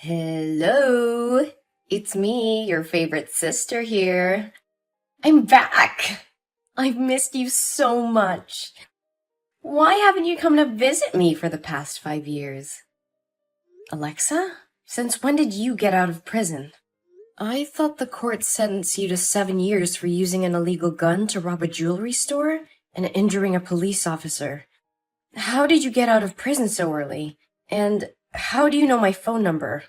Hello, it's me, your favorite sister here. I'm back. I've missed you so much. Why haven't you come to visit me for the past 5 years? Alexa, since when did you get out of prison? I thought the court sentenced you to 7 years for using an illegal gun to rob a jewelry store and injuring a police officer. How did you get out of prison so early? And how do you know my phone number?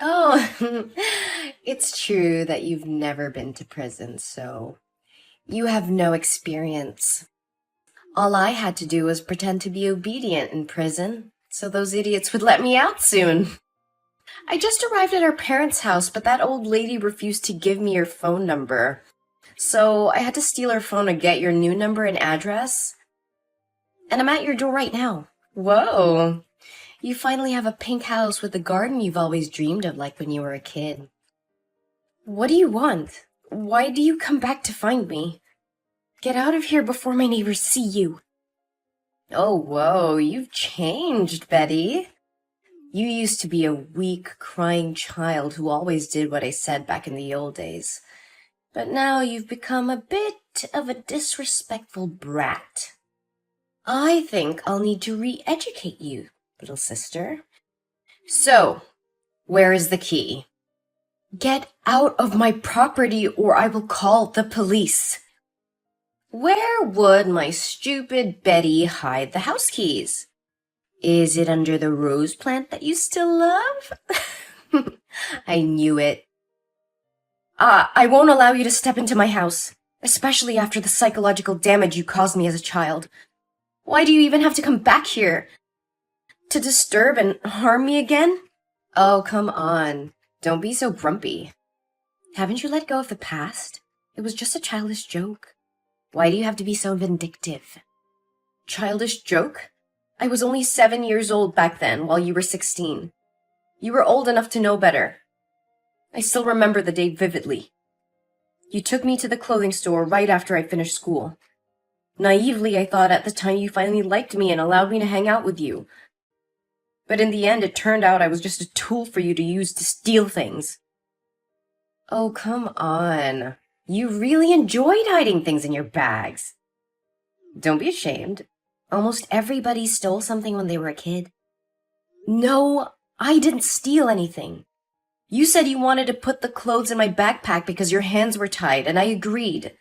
Oh, it's true that you've never been to prison, so you have no experience. All I had to do was pretend to be obedient in prison, so those idiots would let me out soon. I just arrived at our parents' house, but that old lady refused to give me her phone number. So I had to steal her phone to get your new number and address. And I'm at your door right now. Whoa. You finally have a pink house with the garden you've always dreamed of, like when you were a kid. What do you want? Why do you come back to find me? Get out of here before my neighbors see you. Oh, whoa, you've changed, Betty. You used to be a weak, crying child who always did what I said back in the old days. But now you've become a bit of a disrespectful brat. I think I'll need to re-educate you, little sister. So, where is the key? Get out of my property or I will call the police. Where would my stupid Betty hide the house keys? Is it under the rose plant that you still love? I knew it. I won't allow you to step into my house, especially after the psychological damage you caused me as a child. Why do you even have to come back here? To disturb and harm me again? Oh, come on. Don't be so grumpy. Haven't you let go of the past? It was just a childish joke. Why do you have to be so vindictive? Childish joke? I was only 7 years old back then, while you were 16. You were old enough to know better. I still remember the day vividly. You took me to the clothing store right after I finished school. Naively, I thought at the time you finally liked me and allowed me to hang out with you. But in the end, it turned out I was just a tool for you to use to steal things. Oh, come on. You really enjoyed hiding things in your bags. Don't be ashamed. Almost everybody stole something when they were a kid. No, I didn't steal anything. You said you wanted to put the clothes in my backpack because your hands were tied, and I agreed.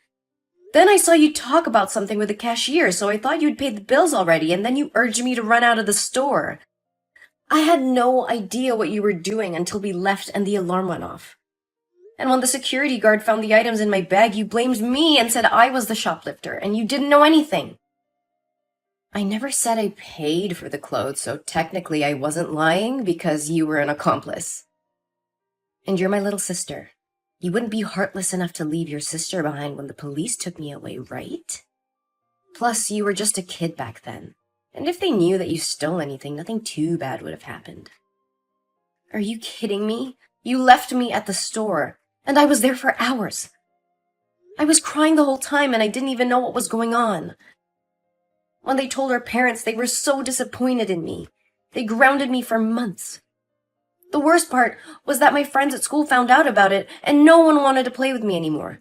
Then I saw you talk about something with the cashier, so I thought you'd paid the bills already, and then you urged me to run out of the store. I had no idea what you were doing until we left and the alarm went off. And when the security guard found the items in my bag, you blamed me and said I was the shoplifter, and you didn't know anything. I never said I paid for the clothes, so technically I wasn't lying because you were an accomplice. And you're my little sister. You wouldn't be heartless enough to leave your sister behind when the police took me away, right? Plus, you were just a kid back then. And if they knew that you stole anything, nothing too bad would have happened. Are you kidding me? You left me at the store, and I was there for hours. I was crying the whole time, and I didn't even know what was going on. When they told our parents, they were so disappointed in me. They grounded me for months. The worst part was that my friends at school found out about it, and no one wanted to play with me anymore.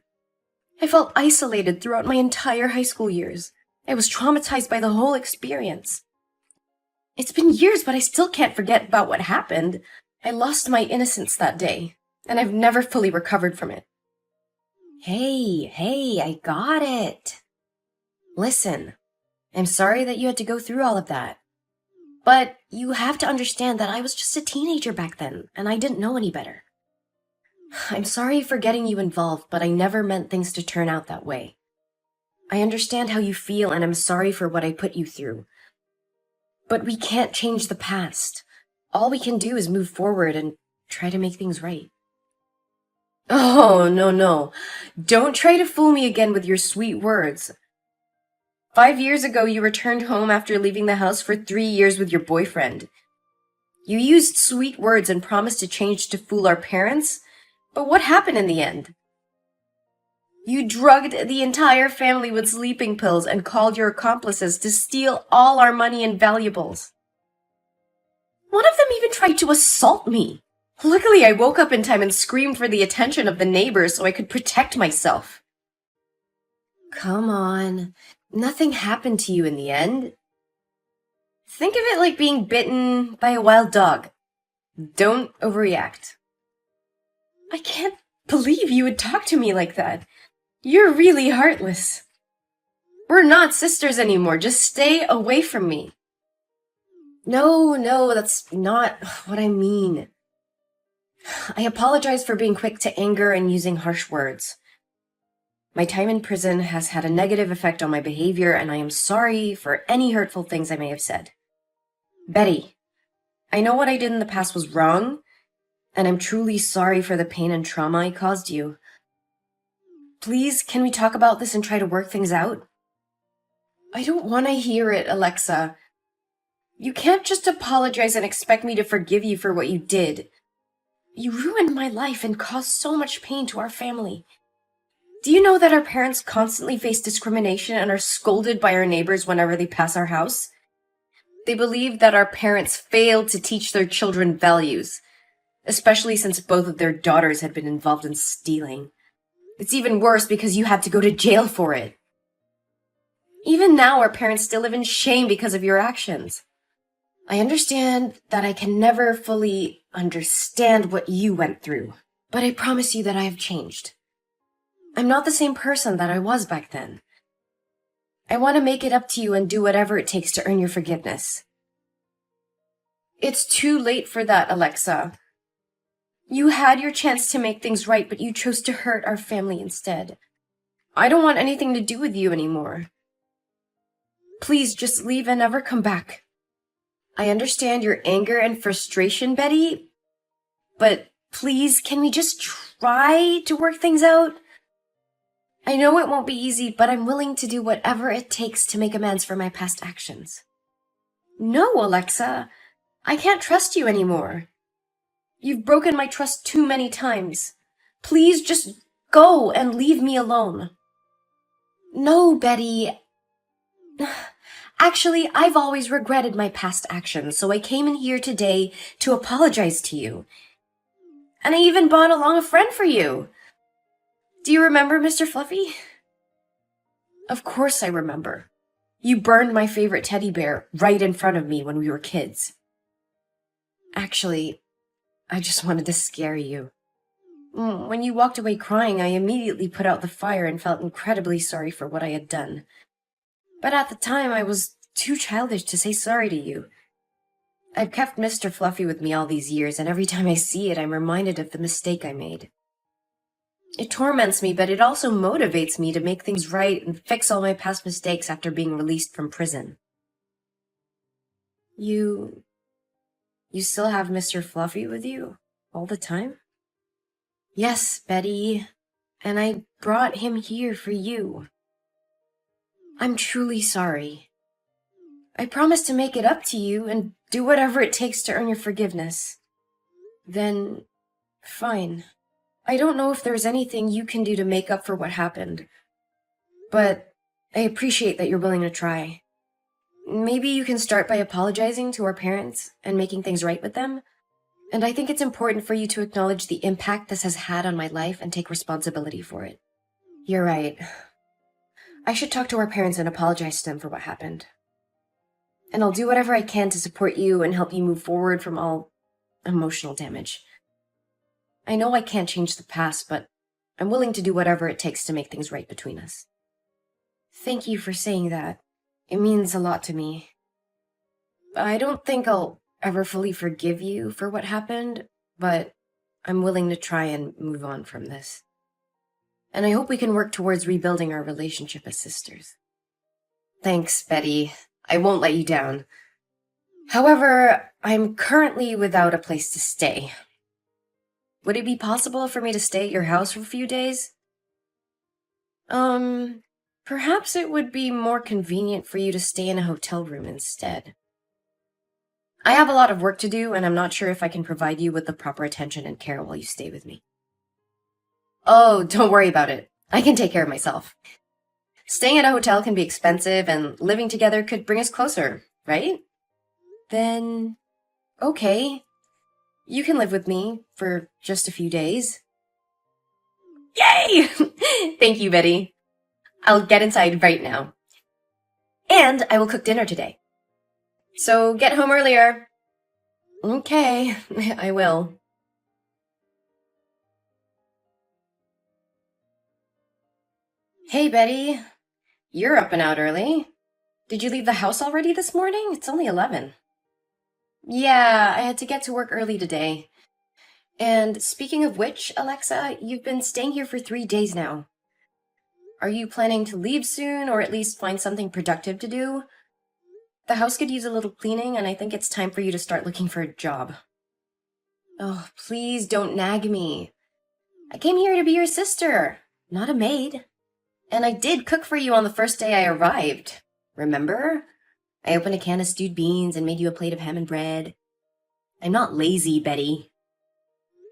I felt isolated throughout my entire high school years. I was traumatized by the whole experience. It's been years, but I still can't forget about what happened. I lost my innocence that day, and I've never fully recovered from it. Hey, I got it. Listen, I'm sorry that you had to go through all of that. But you have to understand that I was just a teenager back then, and I didn't know any better. I'm sorry for getting you involved, but I never meant things to turn out that way. I understand how you feel, and I'm sorry for what I put you through. But we can't change the past. All we can do is move forward and try to make things right. Oh, no. Don't try to fool me again with your sweet words. 5 years ago, you returned home after leaving the house for 3 years with your boyfriend. You used sweet words and promised to change to fool our parents, but what happened in the end? You drugged the entire family with sleeping pills and called your accomplices to steal all our money and valuables. One of them even tried to assault me. Luckily, I woke up in time and screamed for the attention of the neighbors so I could protect myself. Come on. Nothing happened to you in the end. Think of it like being bitten by a wild dog. Don't overreact. I can't believe you would talk to me like that. You're really heartless. We're not sisters anymore. Just stay away from me. No, that's not what I mean. I apologize for being quick to anger and using harsh words. My time in prison has had a negative effect on my behavior, and I am sorry for any hurtful things I may have said. Betty, I know what I did in the past was wrong, and I'm truly sorry for the pain and trauma I caused you. Please, can we talk about this and try to work things out? I don't want to hear it, Alexa. You can't just apologize and expect me to forgive you for what you did. You ruined my life and caused so much pain to our family. Do you know that our parents constantly face discrimination and are scolded by our neighbors whenever they pass our house? They believe that our parents failed to teach their children values, especially since both of their daughters had been involved in stealing. It's even worse because you had to go to jail for it. Even now, our parents still live in shame because of your actions. I understand that I can never fully understand what you went through, but I promise you that I have changed. I'm not the same person that I was back then. I want to make it up to you and do whatever it takes to earn your forgiveness. It's too late for that, Alexa. You had your chance to make things right, but you chose to hurt our family instead. I don't want anything to do with you anymore. Please just leave and never come back. I understand your anger and frustration, Betty, but please, can we just try to work things out? I know it won't be easy, but I'm willing to do whatever it takes to make amends for my past actions. No, Alexa, I can't trust you anymore. You've broken my trust too many times. Please just go and leave me alone. No, Betty. Actually, I've always regretted my past actions, so I came in here today to apologize to you. And I even brought along a friend for you. Do you remember, Mr. Fluffy? Of course I remember. You burned my favorite teddy bear right in front of me when we were kids. Actually, I just wanted to scare you. When you walked away crying, I immediately put out the fire and felt incredibly sorry for what I had done. But at the time, I was too childish to say sorry to you. I've kept Mr. Fluffy with me all these years, and every time I see it, I'm reminded of the mistake I made. It torments me, but it also motivates me to make things right and fix all my past mistakes after being released from prison. You still have Mr. Fluffy with you all the time? Yes, Betty, and I brought him here for you. I'm truly sorry. I promise to make it up to you and do whatever it takes to earn your forgiveness. Then, fine. I don't know if there's anything you can do to make up for what happened, but I appreciate that you're willing to try. Maybe you can start by apologizing to our parents and making things right with them. And I think it's important for you to acknowledge the impact this has had on my life and take responsibility for it. You're right. I should talk to our parents and apologize to them for what happened. And I'll do whatever I can to support you and help you move forward from all emotional damage. I know I can't change the past, but I'm willing to do whatever it takes to make things right between us. Thank you for saying that. It means a lot to me. I don't think I'll ever fully forgive you for what happened, but I'm willing to try and move on from this. And I hope we can work towards rebuilding our relationship as sisters. Thanks, Betty. I won't let you down. However, I'm currently without a place to stay. Would it be possible for me to stay at your house for a few days? Perhaps it would be more convenient for you to stay in a hotel room instead. I have a lot of work to do, and I'm not sure if I can provide you with the proper attention and care while you stay with me. Oh, don't worry about it. I can take care of myself. Staying at a hotel can be expensive, and living together could bring us closer, right? Then, okay. You can live with me for just a few days. Yay! Thank you, Betty. I'll get inside right now. And I will cook dinner today. So get home earlier. Okay, I will. Hey, Betty. You're up and out early. Did you leave the house already this morning? It's only 11. Yeah, I had to get to work early today. And speaking of which, Alexa, you've been staying here for 3 days now. Are you planning to leave soon, or at least find something productive to do? The house could use a little cleaning, and I think it's time for you to start looking for a job. Oh, please don't nag me. I came here to be your sister, not a maid. And I did cook for you on the first day I arrived. Remember? I opened a can of stewed beans and made you a plate of ham and bread. I'm not lazy, Betty.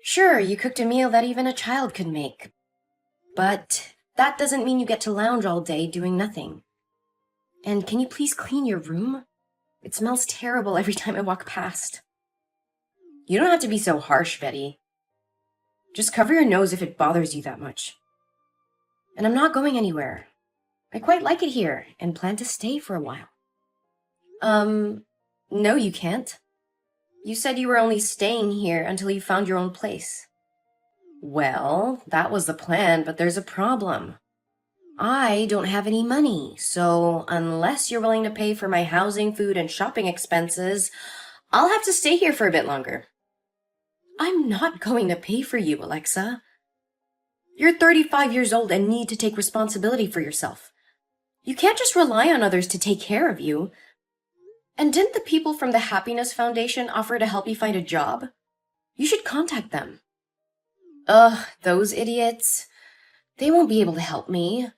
Sure, you cooked a meal that even a child could make. But that doesn't mean you get to lounge all day doing nothing. And can you please clean your room? It smells terrible every time I walk past. You don't have to be so harsh, Betty. Just cover your nose if it bothers you that much. And I'm not going anywhere. I quite like it here and plan to stay for a while. No, you can't. You said you were only staying here until you found your own place. Well, that was the plan, but there's a problem. I don't have any money, so unless you're willing to pay for my housing, food, and shopping expenses, I'll have to stay here for a bit longer. I'm not going to pay for you, Alexa. You're 35 years old and need to take responsibility for yourself. You can't just rely on others to take care of you. And didn't the people from the Happiness Foundation offer to help you find a job? You should contact them. Ugh, those idiots. They won't be able to help me.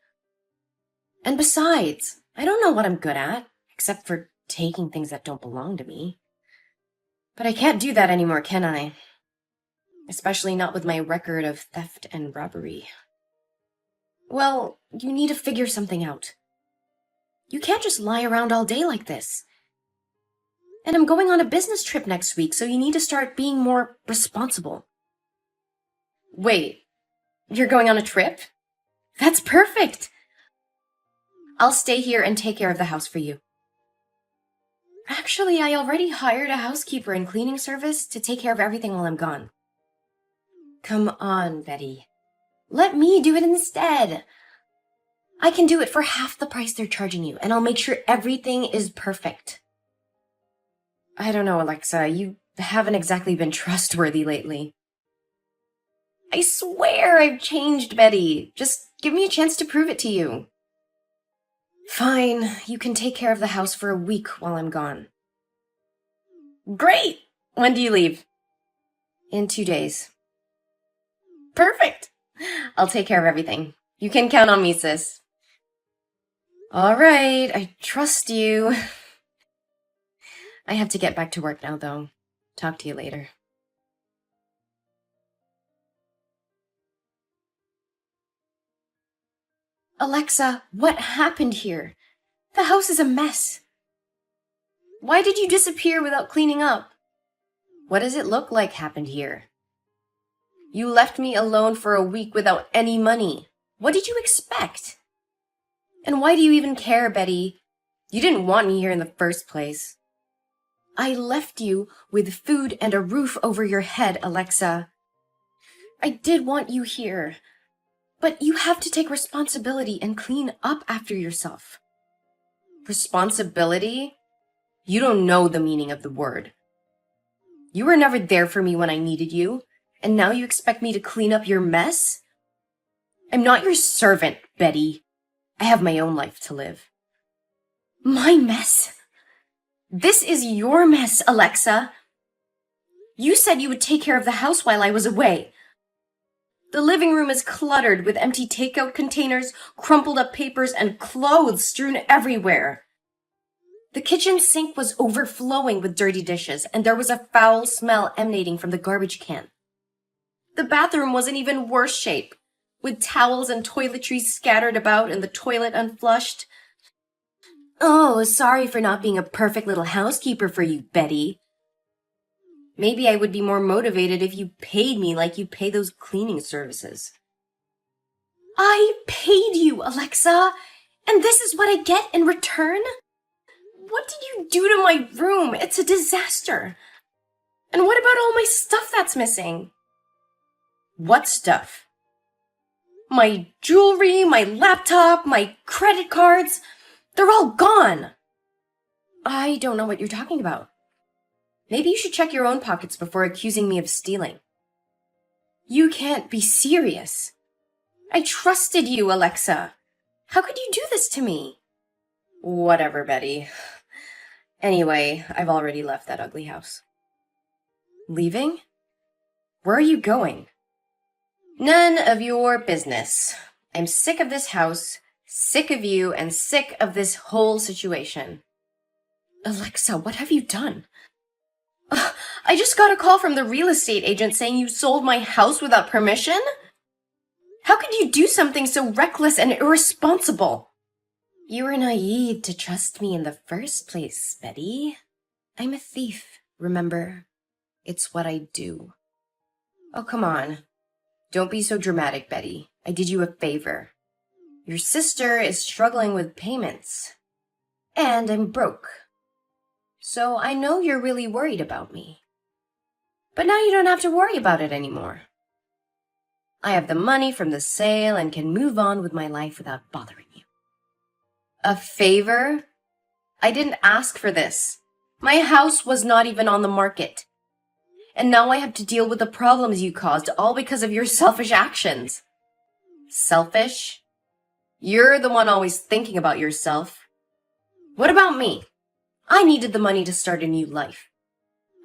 And besides, I don't know what I'm good at, except for taking things that don't belong to me. But I can't do that anymore, can I? Especially not with my record of theft and robbery. Well, you need to figure something out. You can't just lie around all day like this. And I'm going on a business trip next week, so you need to start being more responsible. Wait, you're going on a trip? That's perfect! I'll stay here and take care of the house for you. Actually, I already hired a housekeeper and cleaning service to take care of everything while I'm gone. Come on, Betty. Let me do it instead. I can do it for half the price they're charging you, and I'll make sure everything is perfect. I don't know, Alexa. You haven't exactly been trustworthy lately. I swear I've changed, Betty. Just give me a chance to prove it to you. Fine, you can take care of the house for a week while I'm gone. Great! When do you leave? In 2 days. Perfect! I'll take care of everything. You can count on me, sis. All right, I trust you. I have to get back to work now, though. Talk to you later. Alexa, what happened here? The house is a mess. Why did you disappear without cleaning up? What does it look like happened here? You left me alone for a week without any money. What did you expect? And why do you even care, Betty? You didn't want me here in the first place. I left you with food and a roof over your head, Alexa. I did want you here, but you have to take responsibility and clean up after yourself. Responsibility? You don't know the meaning of the word. You were never there for me when I needed you, and now you expect me to clean up your mess? I'm not your servant, Betty. I have my own life to live. My mess? This is your mess, Alexa. You said you would take care of the house while I was away. The living room is cluttered with empty takeout containers, crumpled up papers, and clothes strewn everywhere. The kitchen sink was overflowing with dirty dishes, and there was a foul smell emanating from the garbage can. The bathroom was in even worse shape, with towels and toiletries scattered about and the toilet unflushed. Oh, sorry for not being a perfect little housekeeper for you, Betty. Maybe I would be more motivated if you paid me like you pay those cleaning services. I paid you, Alexa, and this is what I get in return? What did you do to my room? It's a disaster. And what about all my stuff that's missing? What stuff? My jewelry, my laptop, my credit cards, they're all gone. I don't know what you're talking about. Maybe you should check your own pockets before accusing me of stealing. You can't be serious. I trusted you, Alexa. How could you do this to me? Whatever, Betty. Anyway, I've already left that ugly house. Leaving? Where are you going? None of your business. I'm sick of this house, sick of you, and sick of this whole situation. Alexa, what have you done? I just got a call from the real estate agent saying you sold my house without permission? How could you do something so reckless and irresponsible? You were naive to trust me in the first place, Betty. I'm a thief, remember? It's what I do. Oh, come on. Don't be so dramatic, Betty. I did you a favor. Your sister is struggling with payments. And I'm broke. So I know you're really worried about me. But now you don't have to worry about it anymore. I have the money from the sale and can move on with my life without bothering you. A favor? I didn't ask for this. My house was not even on the market. And now I have to deal with the problems you caused, all because of your selfish actions. Selfish? You're the one always thinking about yourself. What about me? I needed the money to start a new life.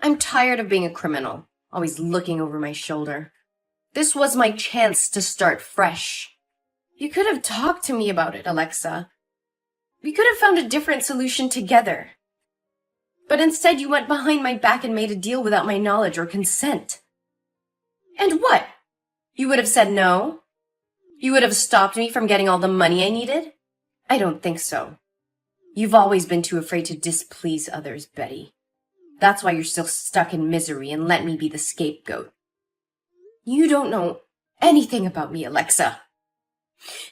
I'm tired of being a criminal, always looking over my shoulder. This was my chance to start fresh. You could have talked to me about it, Alexa. We could have found a different solution together. But instead you went behind my back and made a deal without my knowledge or consent. And what? You would have said no? You would have stopped me from getting all the money I needed? I don't think so. You've always been too afraid to displease others, Betty. That's why you're still stuck in misery and let me be the scapegoat. You don't know anything about me, Alexa.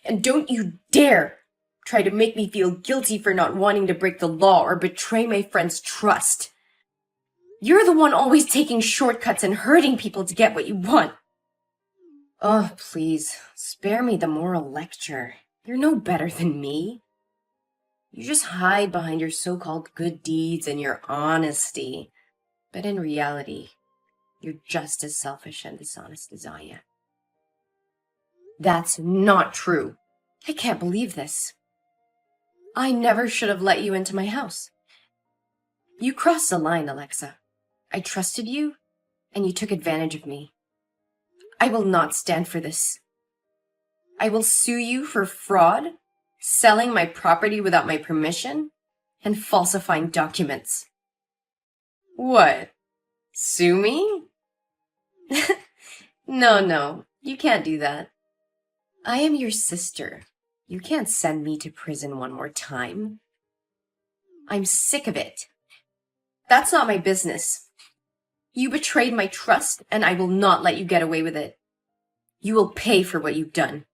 And don't you dare try to make me feel guilty for not wanting to break the law or betray my friend's trust. You're the one always taking shortcuts and hurting people to get what you want. Oh, please, spare me the moral lecture. You're no better than me. You just hide behind your so-called good deeds and your honesty. But in reality, you're just as selfish and dishonest as I am. That's not true. I can't believe this. I never should have let you into my house. You crossed the line, Alexa. I trusted you, and you took advantage of me. I will not stand for this. I will sue you for fraud, selling my property without my permission, and falsifying documents. What? Sue me? No, you can't do that. I am your sister. You can't send me to prison one more time. I'm sick of it. That's not my business. You betrayed my trust, and I will not let you get away with it. You will pay for what you've done.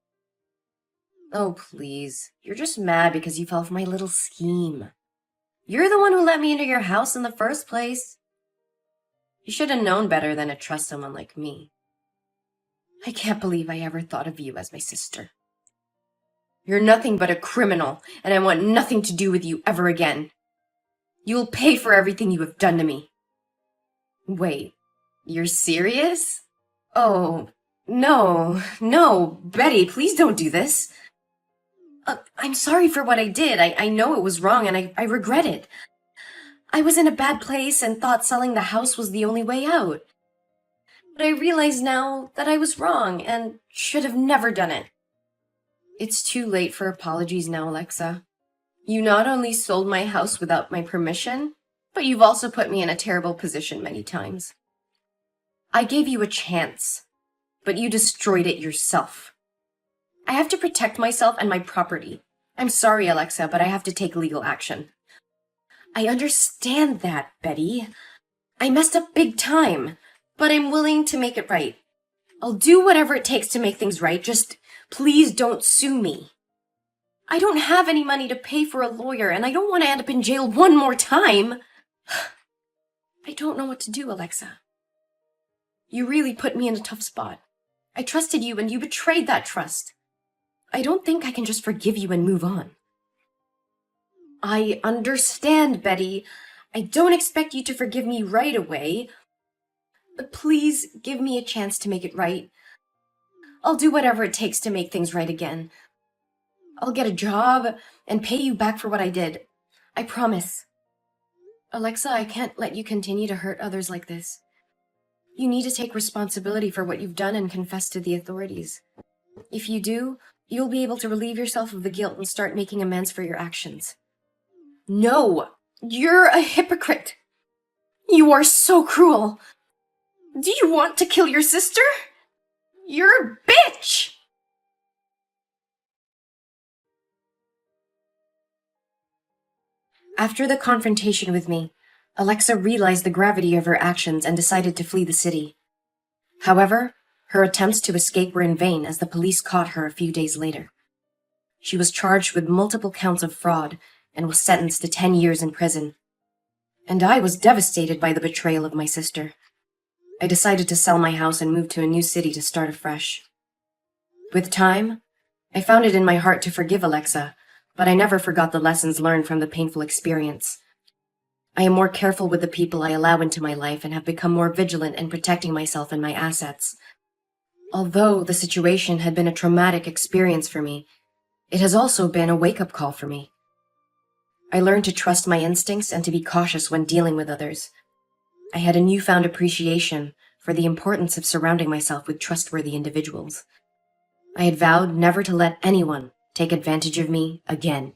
Oh, please. You're just mad because you fell for my little scheme. You're the one who let me into your house in the first place. You should have known better than to trust someone like me. I can't believe I ever thought of you as my sister. You're nothing but a criminal, and I want nothing to do with you ever again. You'll pay for everything you have done to me. Wait, you're serious? Oh, no, Betty, please don't do this. I'm sorry for what I did. I know it was wrong, and I regret it. I was in a bad place and thought selling the house was the only way out. But I realize now that I was wrong and should have never done it. It's too late for apologies now, Alexa. You not only sold my house without my permission, but you've also put me in a terrible position many times. I gave you a chance, but you destroyed it yourself. I have to protect myself and my property. I'm sorry, Alexa, but I have to take legal action. I understand that, Betty. I messed up big time, but I'm willing to make it right. I'll do whatever it takes to make things right, just please don't sue me. I don't have any money to pay for a lawyer, and I don't want to end up in jail one more time. I don't know what to do, Alexa. You really put me in a tough spot. I trusted you, and you betrayed that trust. I don't think I can just forgive you and move on. I understand, Betty. I don't expect you to forgive me right away. But please give me a chance to make it right. I'll do whatever it takes to make things right again. I'll get a job and pay you back for what I did. I promise. Alexa, I can't let you continue to hurt others like this. You need to take responsibility for what you've done and confess to the authorities. If you do, you'll be able to relieve yourself of the guilt and start making amends for your actions. No! You're a hypocrite! You are so cruel! Do you want to kill your sister? You're a bitch! After the confrontation with me, Alexa realized the gravity of her actions and decided to flee the city. However, her attempts to escape were in vain as the police caught her a few days later. She was charged with multiple counts of fraud and was sentenced to 10 years in prison. And I was devastated by the betrayal of my sister. I decided to sell my house and move to a new city to start afresh. With time, I found it in my heart to forgive Alexa, but I never forgot the lessons learned from the painful experience. I am more careful with the people I allow into my life and have become more vigilant in protecting myself and my assets. Although the situation had been a traumatic experience for me, it has also been a wake-up call for me. I learned to trust my instincts and to be cautious when dealing with others. I had a newfound appreciation for the importance of surrounding myself with trustworthy individuals. I had vowed never to let anyone take advantage of me again.